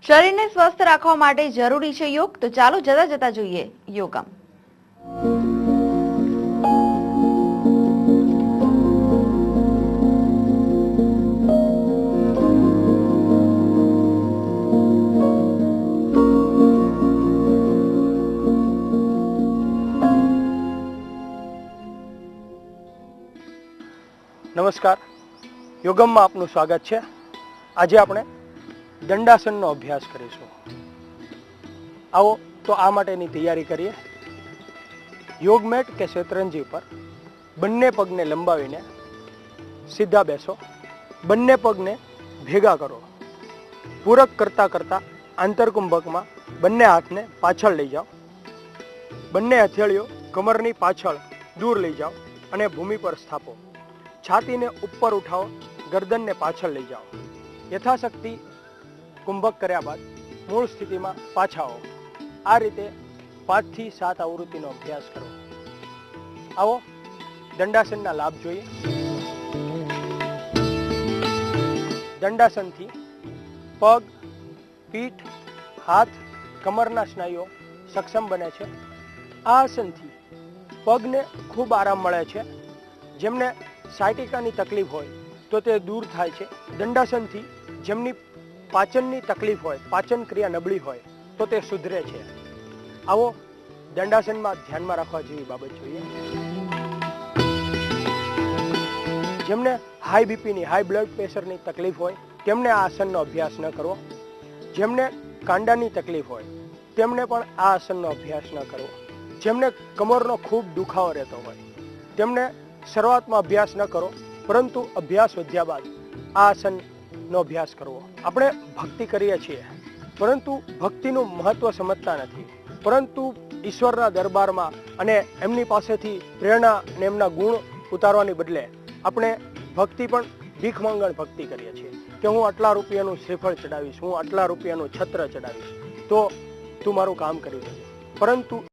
શરીરને સ્વસ્થ રાખવા માટે જરૂરી છે યોગ, તો ચાલો જતા જતા જોઈએ યોગમ। નમસ્કાર, યોગમમાં આપનું સ્વાગત છે। આજે આપણે દંડાસનનો અભ્યાસ કરીશું। આવો તો આ માટેની તૈયારી કરીએ। યોગ મેટ કે શેતરંજી પર બંને પગને લંબાવીને સીધા બેસો। બંને પગને ભેગા કરો। પૂરક કરતા કરતા આંતરકુંભકમાં બંને હાથને પાછળ લઈ જાઓ। બંને હથેળીઓ કમરની પાછળ દૂર લઈ જાઓ અને ભૂમિ પર સ્થાપો। છાતીને ઉપર ઉઠાવો, ગરદનને પાછળ લઈ જાઓ। યથાશક્તિ કુંભક કર્યા બાદ મૂળ સ્થિતિમાં પાછા આવો। આ રીતે 5 થી 7 આવૃત્તિનો અભ્યાસ કરો। આવો દંડાસનના લાભ જોઈએ। દંડાસનથી પગ, પીઠ, હાથ, કમરના સ્નાયુઓ સક્ષમ બને છે। આ આસનથી પગને ખૂબ આરામ મળે છે। જેમને સાયટિકાની તકલીફ હોય તો તે દૂર થાય છે। દંડાસનથી જેમની પાચનની તકલીફ હોય, પાચન ક્રિયા નબળી હોય તો તે સુધરે છે। આવો દંડાસનમાં ધ્યાનમાં રાખવા જેવી બાબત જોઈએ। જેમને હાઈ બીપીની, હાઈ બ્લડ પ્રેશરની તકલીફ હોય તેમને આ આસનનો અભ્યાસ ન કરવો। જેમને કાંડાની તકલીફ હોય તેમને પણ આ આસનનો અભ્યાસ ન કરવો। જેમને કમરનો ખૂબ દુખાવો રહેતો હોય તેમને શરૂઆતમાં અભ્યાસ ન કરો, પરંતુ અભ્યાસ વધ્યા બાદ આ આસનનો અભ્યાસ કરવો। આપણે ભક્તિ કરીએ છીએ, પરંતુ ભક્તિનું મહત્વ સમજતા નથી, પરંતુ ઈશ્વરના દરબારમાં અને એમની પાસેથી પ્રેરણા અને એમના ગુણ ઉતારવાની બદલે આપણે ભક્તિ પણ ભીખ માંગણ ભક્તિ કરીએ છીએ કે હું આટલા રૂપિયાનું શ્રીફળ ચડાવીશ, હું આટલા રૂપિયાનું છત્ર ચડાવીશ તો તું મારું કામ કરી દેજે। પરંતુ